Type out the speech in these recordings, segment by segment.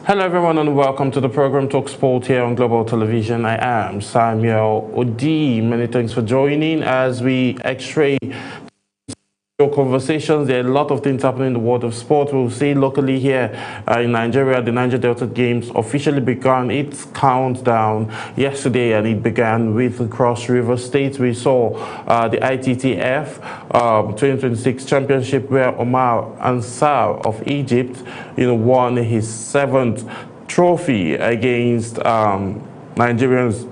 Hello everyone and welcome to the program Talk Sport here on Global Television. I am Samuel Odi. Many thanks for joining as we x-ray your conversations. There are a lot of things happening in the world of sport. We'll see locally here in Nigeria, the Niger Delta Games officially began its countdown yesterday, and it began with the Cross River State. We saw the ITTF 2026 championship where Omar Ansar of Egypt, won his 7th trophy against Nigerians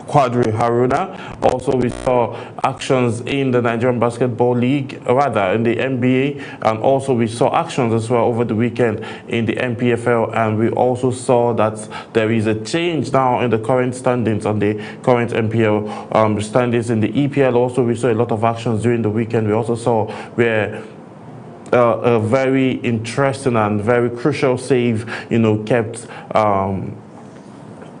Quadri Haruna. Also, we saw actions in the Nigerian Basketball League, rather in the NBA, and also we saw actions as well over the weekend in the NPFL, and we also saw that there is a change now in the current standings on the current NPL standings in the EPL. Also, we saw a lot of actions during the weekend. We also saw where a very interesting and very crucial save, kept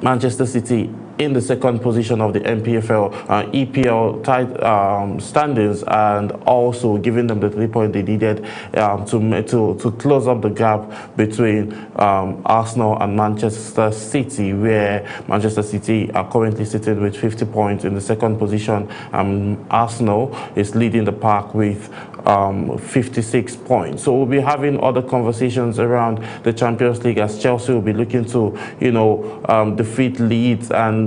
Manchester City in the second position of the NPFL EPL standings, and also giving them the 3 points they needed to close up the gap between Arsenal and Manchester City, where Manchester City are currently sitting with 50 points in the second position, and Arsenal is leading the pack with 56 points. So we'll be having other conversations around the Champions League as Chelsea will be looking to, defeat Leeds and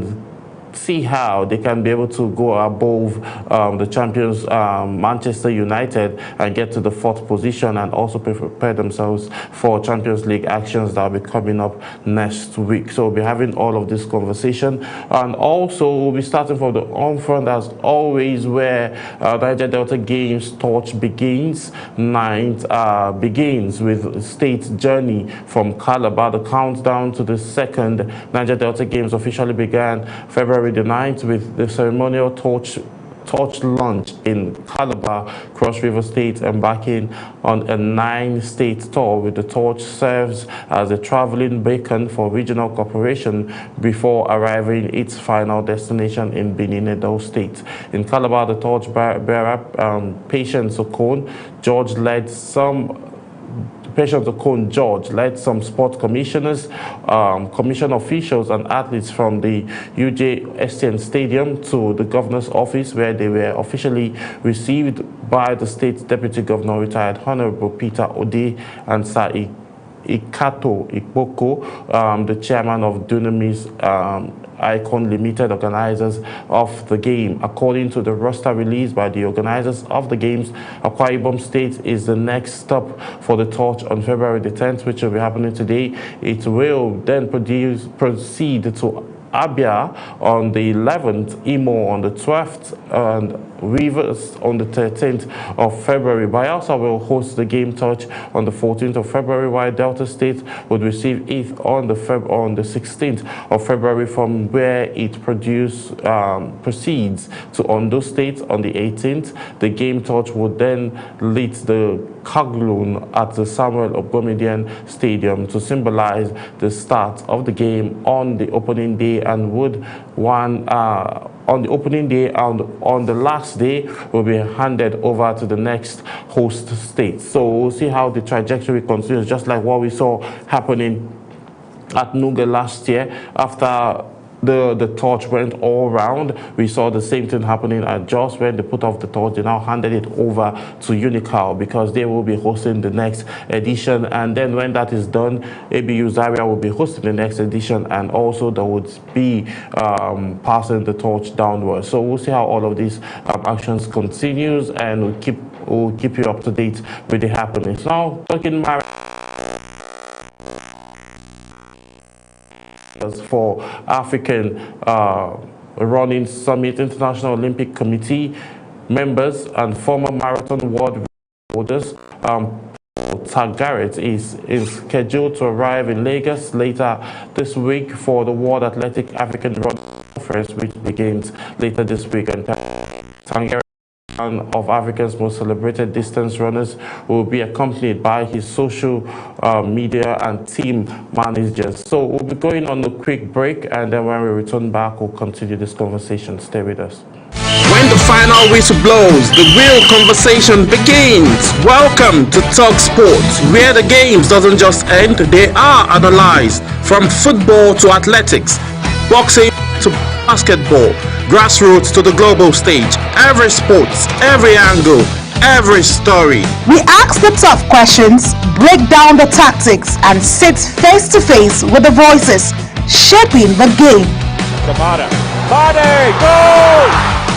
see how they can be able to go above the champions Manchester United and get to the 4th position, and also prepare themselves for Champions League actions that will be coming up next week. So we'll be having all of this conversation, and also we'll be starting from the home front as always, where Niger Delta Games torch begins. 9th begins with State journey from Calabar. The countdown to the 2nd Niger Delta Games officially began February the 9th with the ceremonial torch launch in Calabar. Cross River State embarking on a 9-state tour, with the torch serves as a traveling beacon for regional cooperation before arriving its final destination in Benin Edo State. In Calabar, the torch bearer, Patience Okon George led some sport commissioners, commission officials, and athletes from the UJ Estienne Stadium to the governor's office, where they were officially received by the state deputy governor, retired Honorable Peter Ode, and Sir Ikato Ikboko, the chairman of Dunamis Icon Limited, organizers of the game. According to the roster released by the organizers of the games, Akwa Ibom State is the next stop for the torch on February the 10th, which will be happening today. It will then proceed to Abia on the 11th, Imo on the 12th, and Rivers on the 13th of February. Bayelsa will host the game torch on the 14th of February, while Delta State would receive it on the 16th of February, from where it proceeds to Ondo State on the 18th. The game torch would then lead the Kaglun at the Samuel Ogbomedian Stadium to symbolize the start of the game on the opening day, and would on the opening day and on the last day will be handed over to the next host state. So we'll see how the trajectory continues, just like what we saw happening at Nuga last year. After the torch went all round, we saw the same thing happening at Jos. When they put off the torch, they now handed it over to Unical, because they will be hosting the next edition. And then when that is done, ABU Zaria will be hosting the next edition, and also there would be passing the torch downwards. So we'll see how all of these actions continues, and we'll keep you up to date with the happenings. Now, talking for African Running Summit, International Olympic Committee members and former marathon world recorders, Tag Garrett is scheduled to arrive in Lagos later this week for the World Athletic African Running Conference, which begins later this week. And Tag Garrett, one of Africa's most celebrated distance runners, will be accompanied by his social media and team managers. So we'll be going on a quick break, and then when we return back, we'll continue this conversation. Stay with us. When the final whistle blows, the real conversation begins. Welcome to Talk Sports, where the games doesn't just end, they are analyzed. From football to athletics, boxing to basketball, grassroots to the global stage, every sport, every angle, every story. We ask the tough questions, break down the tactics, and sit face to face with the voices shaping the game. Kamada. Body, goal!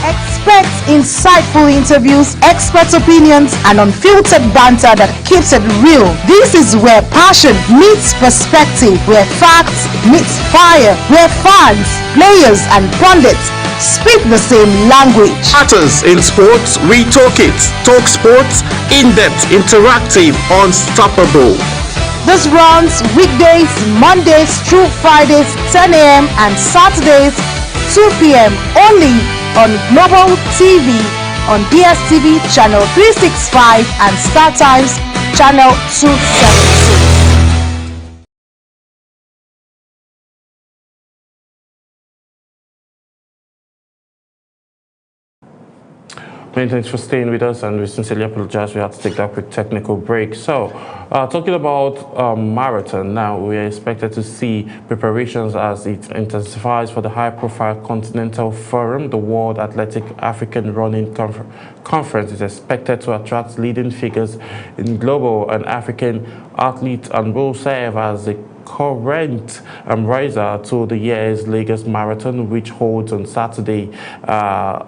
Expect insightful interviews, expert opinions, and unfiltered banter that keeps it real. This is where passion meets perspective, where facts meets fire, where fans, players, and pundits speak the same language. Matters in sports, we talk it. Talk Sports, in-depth, interactive, unstoppable. This runs weekdays, Mondays through Fridays, 10 a.m. and Saturdays, 2 p.m. only on Global TV on DSTV channel 365 and StarTimes channel 276. Many thanks for staying with us, and we sincerely apologize we had to take that quick technical break. So, talking about marathon now, we are expected to see preparations as it intensifies for the high-profile Continental Forum. The World Athletic African Running Conference is expected to attract leading figures in global and African athletes and will serve as the current riser to the year's Lagos Marathon, which holds on Saturday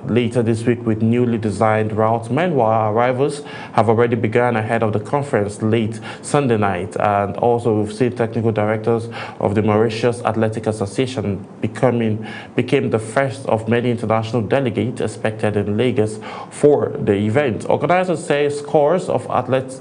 later this week with newly designed routes. Meanwhile, arrivals have already begun ahead of the conference late Sunday night, and also we've seen technical directors of the Mauritius Athletic Association became the first of many international delegates expected in Lagos for the event. Organizers say scores of athletes,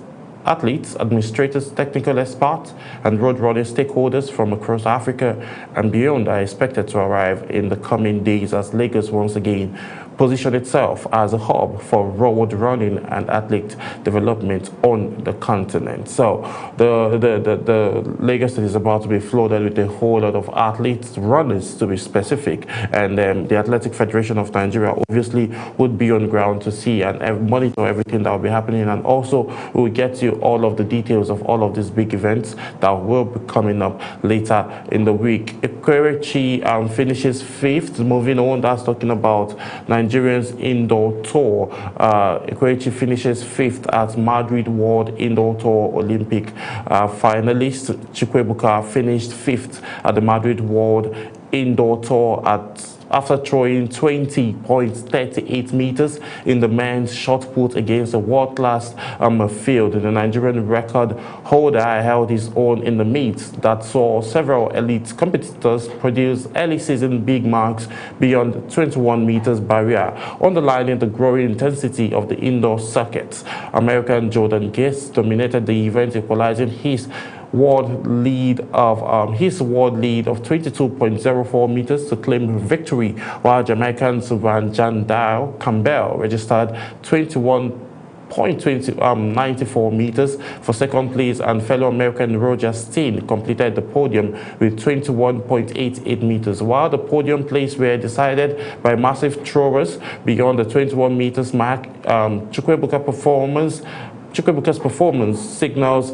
administrators, technical experts, and road running stakeholders from across Africa and beyond are expected to arrive in the coming days as Lagos once again position itself as a hub for road running and athlete development on the continent. So the Lagos is about to be flooded with a whole lot of athletes, runners to be specific, and the Athletic Federation of Nigeria obviously would be on ground to see and monitor everything that will be happening, and also we will get you all of the details of all of these big events that will be coming up later in the week. Ekwerechi finishes 5th. Moving on, that's talking about Nigerians indoor tour. Ekwerechi finishes 5th at Madrid World Indoor Tour Olympic finalist. Chukwuebuka finished 5th at the Madrid World Indoor Tour after throwing 20.38 meters in the men's shot put against a world-class field. The Nigerian record holder held his own in the meet that saw several elite competitors produce early season big marks beyond 21 meters barrier, underlining the growing intensity of the indoor circuits. American Jordan Guest dominated the event, equalizing his world lead of 22.04 meters to claim victory, while Jamaican Suvanjandao Campbell registered 21.94 meters for second place, and fellow American Roger Steen completed the podium with 21.88 meters. While the podium place were decided by massive throwers beyond the 21 meters mark, Chukwuebuka's performance signals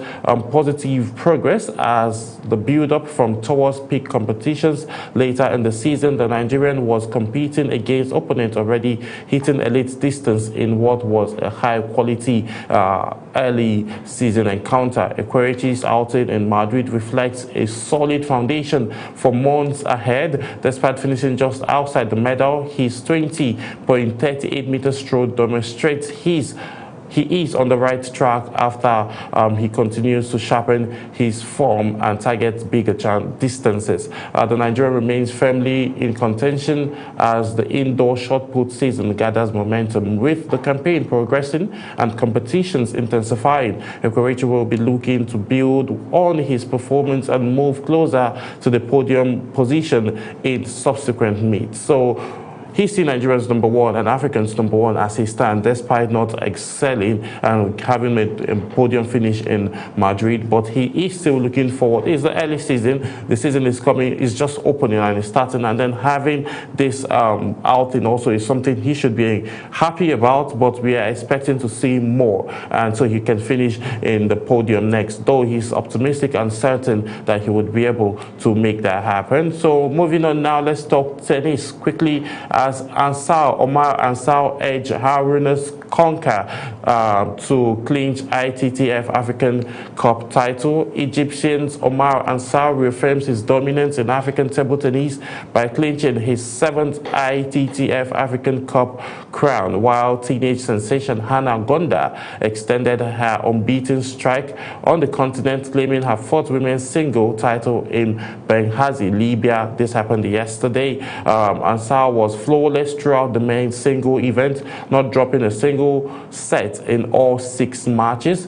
positive progress as the build-up towards peak competitions later in the season. The Nigerian was competing against opponents already hitting elite distance in what was a high-quality early season encounter. Ekwerechi's outing in Madrid reflects a solid foundation for months ahead. Despite finishing just outside the medal, his 20.38 meter stroke demonstrates he is on the right track after he continues to sharpen his form and targets bigger distances. The Nigeria remains firmly in contention as the indoor shot put season gathers momentum, with the campaign progressing and competitions intensifying. Ekwerechi will be looking to build on his performance and move closer to the podium position in subsequent meets. So he sees Nigerians number one and Africans number one as he stands, despite not excelling and having a podium finish in Madrid. But he is still looking forward. It's the early season. The season is coming. It's just opening and it's starting. And then having this outing also is something he should be happy about. But we are expecting to see more. And so he can finish in the podium next, though he's optimistic and certain that he would be able to make that happen. So moving on now, let's talk tennis quickly as Omar Ansar edged Harunas Konka to clinch ITTF African Cup title. Egyptian's Omar Ansar reaffirms his dominance in African table tennis by clinching his 7th ITTF African Cup crown, while teenage sensation Hannah Gonda extended her unbeaten streak on the continent, claiming her 4th women's single title in Benghazi, Libya. This happened yesterday. Ansar was flawless throughout the main single event, not dropping a single set in all 6 matches.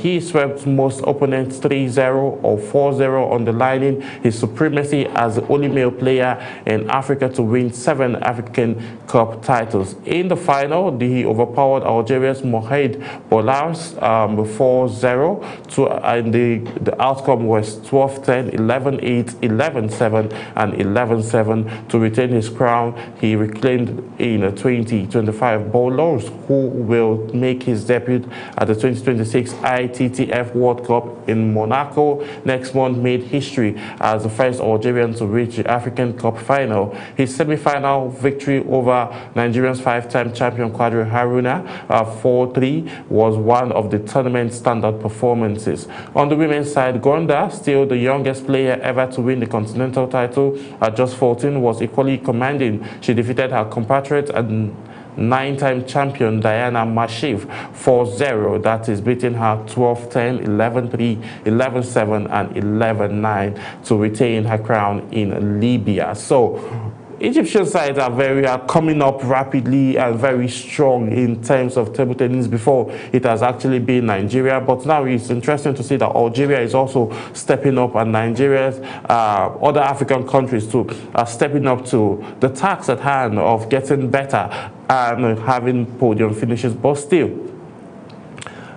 He swept most opponents 3-0 or 4-0, underlining his supremacy as the only male player in Africa to win 7 African Cup titles. In the final, he overpowered Algeria's Mohamed Boulars 4-0, and the outcome was 12-10, 11-8, 11-7, and 11-7 to retain his crown. He reclaimed in 2025. Boulars, who will make his debut at the 2026 ITTF World Cup in Monaco next month, made history as the first Algerian to reach the African Cup final. His semi-final victory over Nigeria's 5-time champion Quadri Haruna 4-3 was one of the tournament's standout performances. On the women's side, Gonda, still the youngest player ever to win the continental title at just 14, was equally commanding. She defeated her compatriot and 9-time champion Diana Mashiv 4-0, that is beating her 12-10, 11-3, 11-7, and 11-9 to retain her crown in Libya. So Egyptian sides are coming up rapidly and very strong in terms of table tennis. Before, it has actually been Nigeria, but now it's interesting to see that Algeria is also stepping up, and Nigeria's other African countries too are stepping up to the task at hand of getting better and having podium finishes. But still,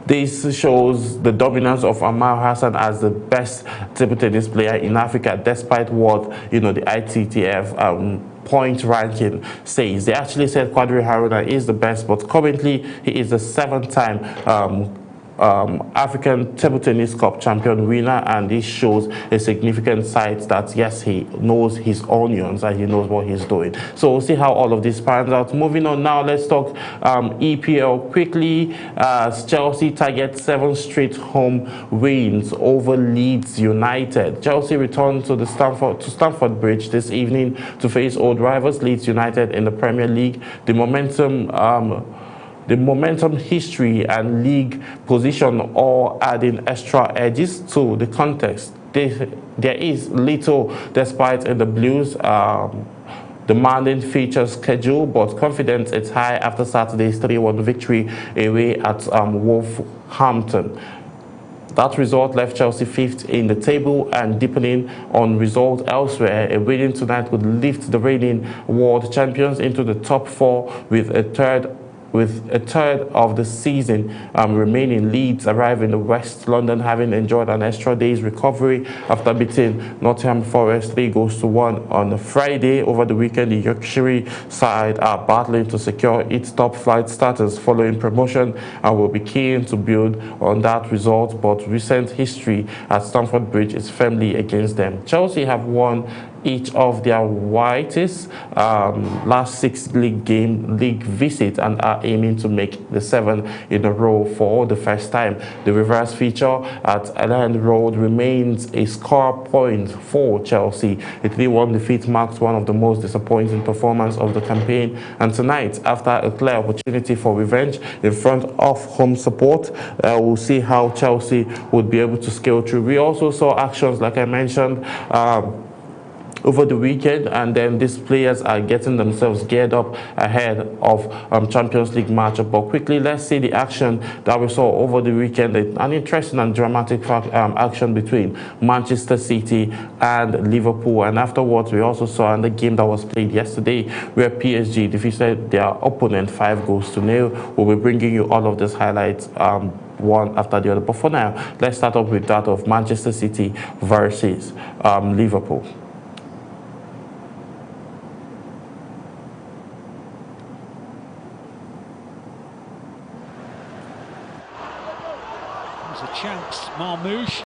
this shows the dominance of Amar Hassan as the best table tennis player in Africa, despite what the ITTF point ranking says. They actually said Quadri Haruna is the best, but currently he is the 7th-time African Table Tennis Cup champion winner, and this shows a significant side that yes, he knows his onions and he knows what he's doing. So we'll see how all of this pans out. Moving on now, let's talk EPL quickly. Chelsea targets 7 straight home wins over Leeds United. Chelsea returned to Stamford Bridge this evening to face old rivals Leeds United in the Premier League. The momentum, history, and league position all adding extra edges to the contest. There is little despite in the Blues' demanding feature schedule, but confidence is high after Saturday's 3-1 victory away at Wolverhampton. That result left Chelsea 5th in the table, and deepening on result elsewhere, a win tonight would lift the reigning world champions into the top 4 with a third of the season remaining. Leeds arrive in the West London having enjoyed an extra day's recovery after beating Nottingham Forest 3-1 on Friday. Over the weekend, the Yorkshire side are battling to secure its top flight status following promotion and will be keen to build on that result, but recent history at Stamford Bridge is firmly against them. Chelsea have won each of their whitest last 6 league visits and are aiming to make the 7 in a row for the first time. The reverse feature at Elland Road remains a score point for Chelsea. The 3-1 defeat marks one of the most disappointing performances of the campaign, and tonight, after a clear opportunity for revenge in front of home support, we'll see how Chelsea would be able to scale through. We also saw actions, like I mentioned, over the weekend, and then these players are getting themselves geared up ahead of Champions League matchup. But quickly, let's see the action that we saw over the weekend. An interesting and dramatic action between Manchester City and Liverpool. And afterwards, we also saw in the game that was played yesterday where PSG defeated their opponent 5-0. We'll be bringing you all of these highlights one after the other. But for now, let's start off with that of Manchester City versus Liverpool. There's a chance, Marmoush.